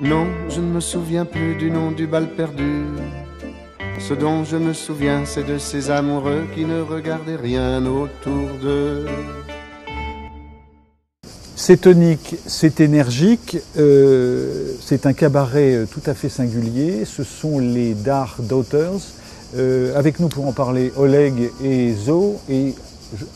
Non, je ne me souviens plus du nom du bal perdu. Ce dont je me souviens, c'est de ces amoureux qui ne regardaient rien autour d'eux. C'est tonique, c'est énergique, c'est un cabaret tout à fait singulier. Ce sont les Dark Daughters. Avec nous pour en parler, Oleg et Zo. Et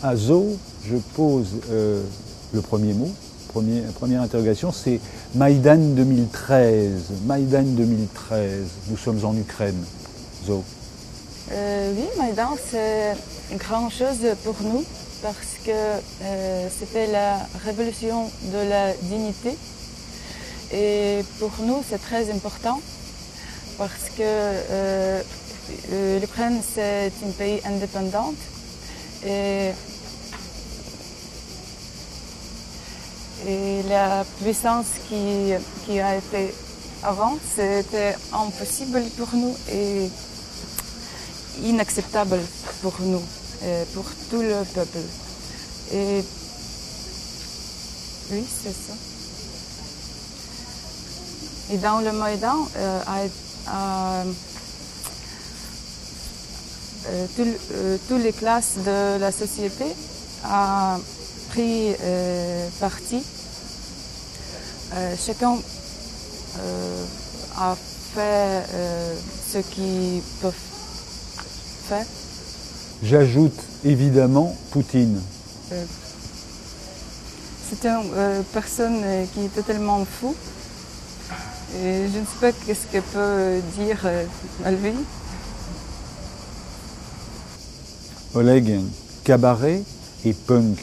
à Zo, je pose le premier mot, première interrogation, c'est Maïdan 2013. Maïdan 2013, nous sommes en Ukraine. Zo. Oui, Maïdan, c'est une grande chose pour nous parce que c'était la révolution de la dignité. Et pour nous, c'est très important parce que l'Ukraine, c'est un pays indépendant. Et la puissance qui a été avant, c'était impossible pour nous et inacceptable pour nous, pour tout le peuple. Et oui, c'est ça. Et dans le Maïdan, toutes les classes de la société ont pris parti. Chacun a fait ce qu'ils peuvent faire. J'ajoute évidemment Poutine. C'est une personne qui est totalement fou. Et je ne sais pas qu'est-ce qu'elle peut dire à lui. Oleg, cabaret et punk.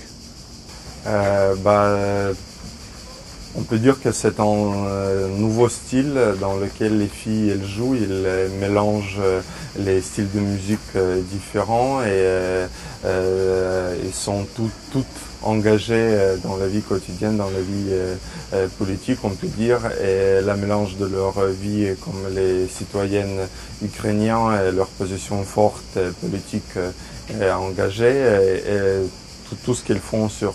On peut dire que c'est un nouveau style dans lequel les filles elles jouent, ils mélangent les styles de musique différents et ils sont toutes engagées dans la vie quotidienne, dans la vie politique on peut dire, et la mélange de leur vie comme les citoyennes ukrainiennes et leur position forte politique engagée et tout ce qu'ils font sur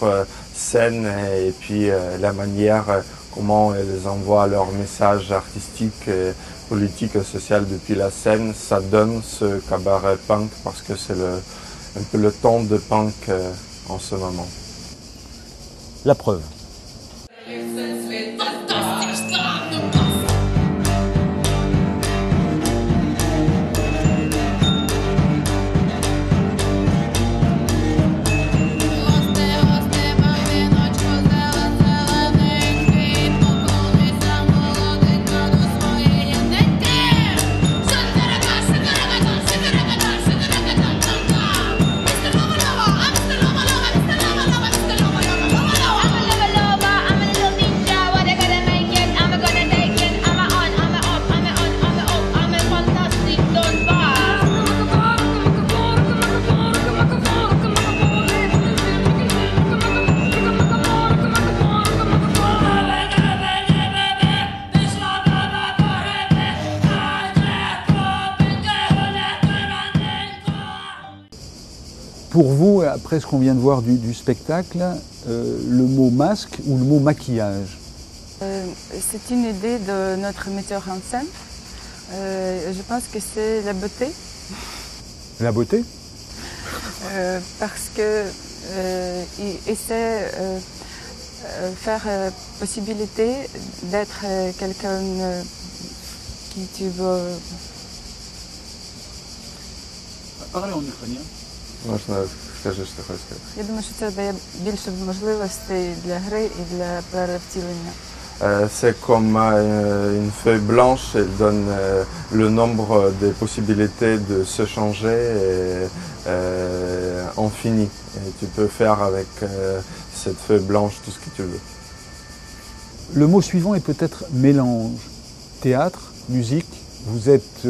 scène et puis la manière comment elles envoient leur message artistique, politique et social depuis la scène, ça donne ce cabaret punk parce que c'est un peu le temps de punk en ce moment. La preuve. Pour vous, après ce qu'on vient de voir du spectacle, le mot masque ou le mot maquillage? C'est une idée de notre metteur en scène. Je pense que c'est la beauté. La beauté? Parce qu'il essaie de faire possibilité d'être quelqu'un qui tu veux. Parlez en ukrainien. Можна скажи, що ти хочеш сказати? Я думаю, що це дає більше можливостей для гри і для перевтілення. C'est comme une feuille blanche, elle donne le nombre des possibilités de se changer infini. Et tu peux faire avec cette feuille blanche tout ce que tu veux. Le mot suivant est peut-être mélange. Théâtre, musique, vous êtes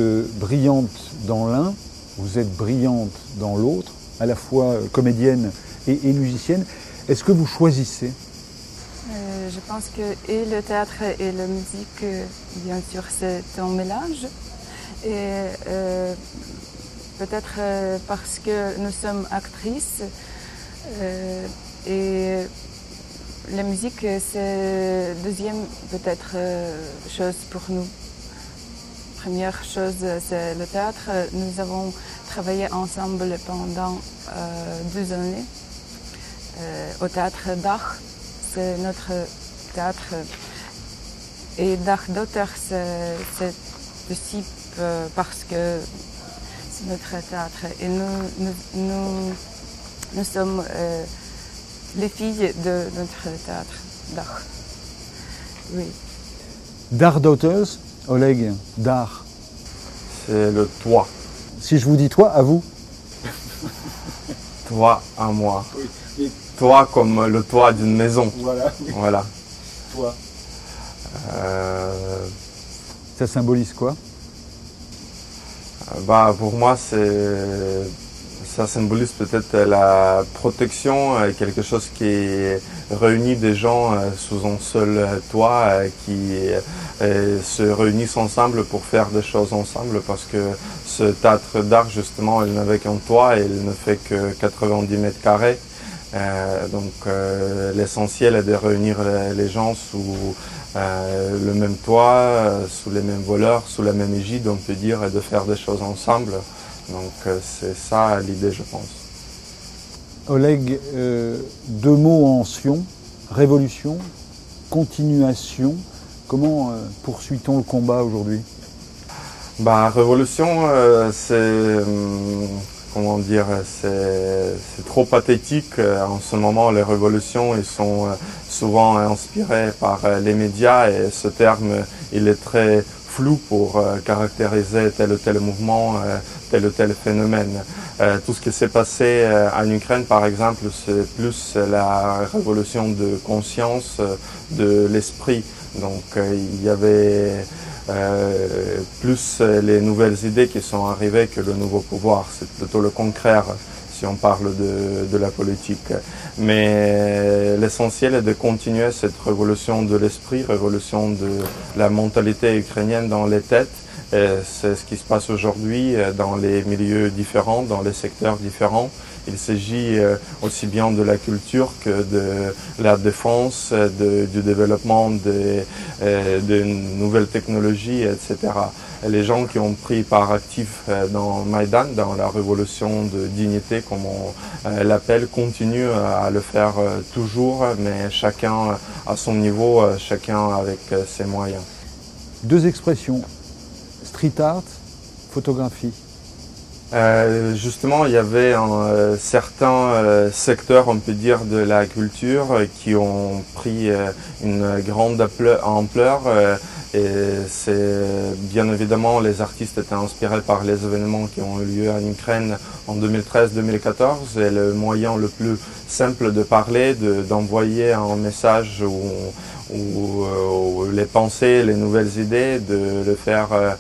brillante dans l'un, vous êtes brillante dans l'autre, à la fois comédienne et musicienne. Est-ce que vous choisissez? Je pense que et le théâtre et la musique, bien sûr, c'est un mélange. Et peut-être parce que nous sommes actrices et la musique, c'est deuxième peut-être chose pour nous. Première chose, c'est le théâtre. Nous avons travaillé ensemble pendant 2 années au théâtre d'art. C'est notre théâtre. Et d'art d'auteur, c'est aussi parce que c'est notre théâtre. Et nous sommes les filles de notre théâtre d'art. Oui. D'art Daughters, Oleg, d'art. C'est le toi. Si je vous dis toi, à vous. Toi à moi. Toi comme le toit d'une maison. Voilà. Toi. Ça symbolise quoi? Pour moi, ça symbolise peut-être la protection, quelque chose qui réunit des gens sous un seul toit, qui se réunissent ensemble pour faire des choses ensemble, parce que ce théâtre d'art, justement, il n'avait qu'un toit et il ne fait que 90 mètres carrés. Donc l'essentiel est de réunir les gens sous le même toit, sous les mêmes voleurs, sous la même égide, on peut dire, et de faire des choses ensemble. Donc c'est ça l'idée, je pense. Oleg, 2 mots en sion, révolution, continuation. Comment poursuit-on le combat aujourd'hui? Révolution, c'est... Comment dire, c'est trop pathétique. En ce moment, les révolutions, ils sont souvent inspirées par les médias et ce terme, il est très flou pour caractériser tel ou tel mouvement, tel ou tel phénomène. Tout ce qui s'est passé en Ukraine, par exemple, c'est plus la révolution de conscience, de l'esprit. Donc, il y avait plus les nouvelles idées qui sont arrivées que le nouveau pouvoir. C'est plutôt le contraire si on parle de la politique. Mais l'essentiel est de continuer cette révolution de l'esprit, révolution de la mentalité ukrainienne dans les têtes. C'est ce qui se passe aujourd'hui dans les milieux différents, dans les secteurs différents. Il s'agit aussi bien de la culture que de la défense, du développement de nouvelles technologies, etc. Et les gens qui ont pris part actif dans Maïdan, dans la révolution de dignité, comme on l'appelle, continuent à le faire toujours, mais chacun à son niveau, chacun avec ses moyens. 2 expressions, street art, photographie. Justement, il y avait certains secteurs, on peut dire, de la culture qui ont pris une grande ampleur. Et c'est bien évidemment, les artistes étaient inspirés par les événements qui ont eu lieu en Ukraine en 2013-2014. Et le moyen le plus simple de parler, d'envoyer un message ou les pensées, les nouvelles idées, de le faire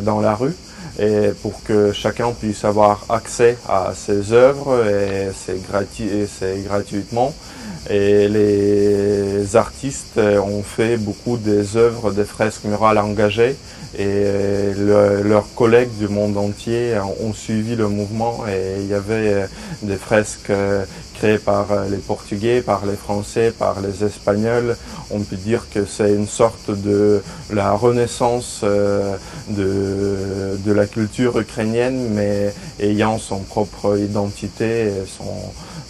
dans la rue. Et pour que chacun puisse avoir accès à ces œuvres, et c'est gratuitement. Et les artistes ont fait beaucoup des œuvres, des fresques murales engagées, et leurs collègues du monde entier ont suivi le mouvement, et il y avait des fresques créées par les Portugais, par les Français, par les Espagnols. On peut dire que c'est une sorte de la renaissance de la culture ukrainienne, mais ayant son propre identité et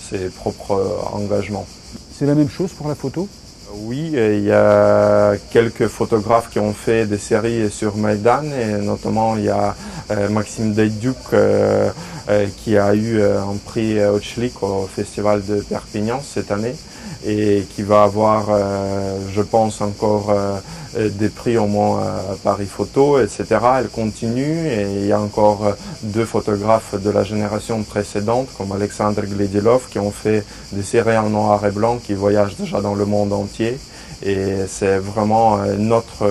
ses propres engagements. C'est la même chose pour la photo? Oui, il y a quelques photographes qui ont fait des séries sur Maïdan, et notamment il y a Maxime Daydyuk qui a eu un prix Ochlik au Festival de Perpignan cette année, et qui va avoir, je pense, encore des prix au moins à Paris Photo, etc. Elle continue, et il y a encore 2 photographes de la génération précédente, comme Alexandre Gledilov, qui ont fait des séries en noir et blanc, qui voyagent déjà dans le monde entier. Et c'est vraiment notre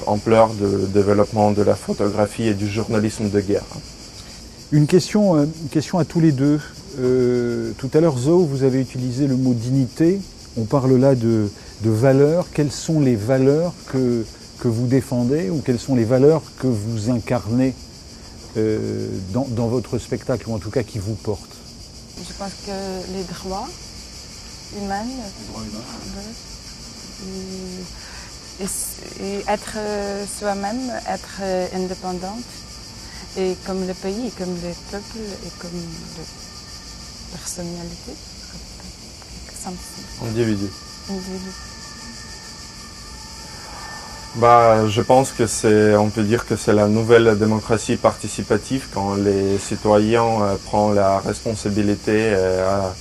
ampleur de développement de la photographie et du journalisme de guerre. Une question à tous les deux. Tout à l'heure, Zo, vous avez utilisé le mot dignité. On parle là de valeurs. Quelles sont les valeurs que vous défendez, ou quelles sont les valeurs que vous incarnez dans votre spectacle, ou en tout cas qui vous portent? Je pense que les droits, humaines. Les droits humains. Et être soi-même, être indépendante. Et comme le pays, comme le peuple et comme la personnalité. Individu. Individu. Bah, je pense que on peut dire que c'est la nouvelle démocratie participative quand les citoyens prennent la responsabilité,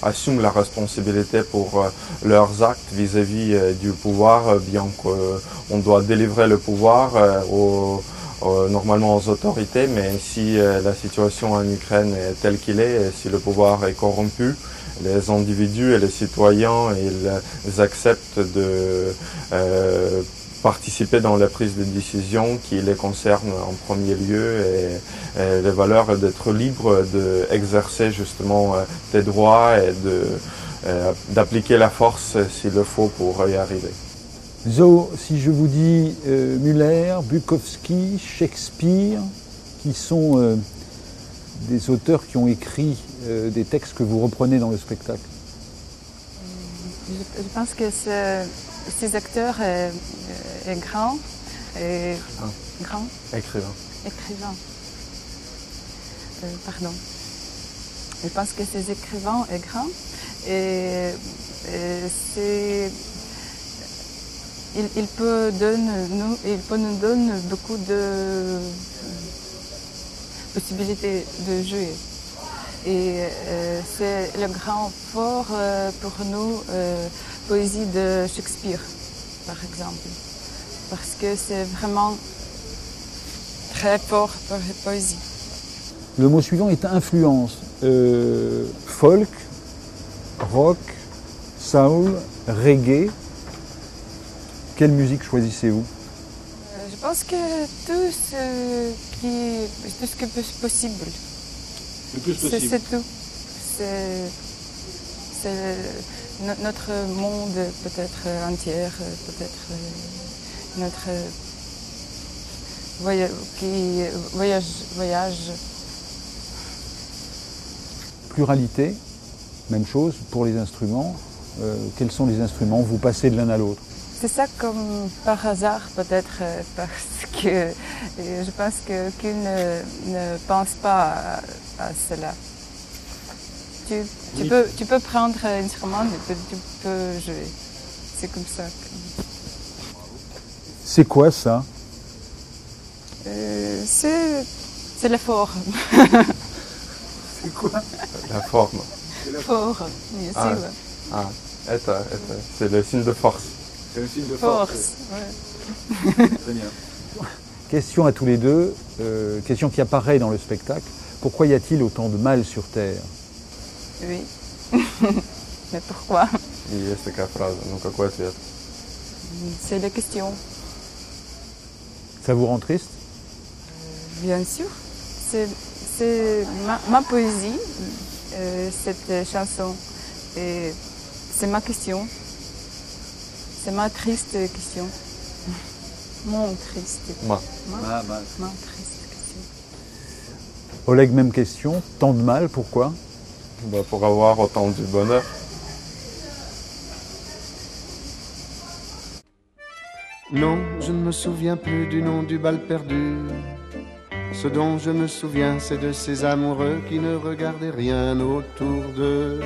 assument la responsabilité pour leurs actes vis-à-vis du pouvoir, bien qu'on doit délivrer le pouvoir normalement aux autorités, mais si la situation en Ukraine est telle qu'il est, et si le pouvoir est corrompu, les individus et les citoyens, ils acceptent de participer dans la prise de décision qui les concerne en premier lieu et les valeurs d'être libre d'exercer justement des droits et d'appliquer la force s'il le faut pour y arriver. Zo, si je vous dis Müller, Bukowski, Shakespeare, qui sont des auteurs qui ont écrit des textes que vous reprenez dans le spectacle. Je pense que ces acteurs est grand et grand. Écrivain. Pardon. Je pense que ces écrivains est grand et il peut nous donner beaucoup de possibilités de jouer. Et c'est le grand fort pour nous, poésie de Shakespeare, par exemple. Parce que c'est vraiment très fort pour la poésie. Le mot suivant est influence. Folk, rock, soul, reggae. Quelle musique choisissez-vous? Je pense que tout ce qui est possible. Le plus possible. C'est tout. C'est notre monde peut-être entier, peut-être notre voyage. Pluralité, même chose pour les instruments. Quels sont les instruments? Vous passez de l'un à l'autre. C'est ça comme par hasard peut-être parce que je pense qu'aucune ne pense pas à cela. Tu peux prendre un instrument et tu peux jouer. C'est comme ça. C'est quoi ça? C'est la forme. C'est quoi? La forme. Forme, bien sûr. C'est le signe de force. C'est le signe de force. Ouais. Très bien. Question à tous les deux, question qui apparaît dans le spectacle. Pourquoi y a-t-il autant de mal sur Terre? Oui. Mais pourquoi? Есть такая фраза. Ну какой ответ? C'est la question. Ça vous rend triste? Bien sûr. C'est ma poésie, cette chanson. Et c'est ma question. C'est ma triste question. Mon triste. Ma triste question. Oleg, même question. Tant de mal, pourquoi? Pour avoir autant de bonheur. Non, je ne me souviens plus du nom du bal perdu. Ce dont je me souviens, c'est de ces amoureux qui ne regardaient rien autour d'eux.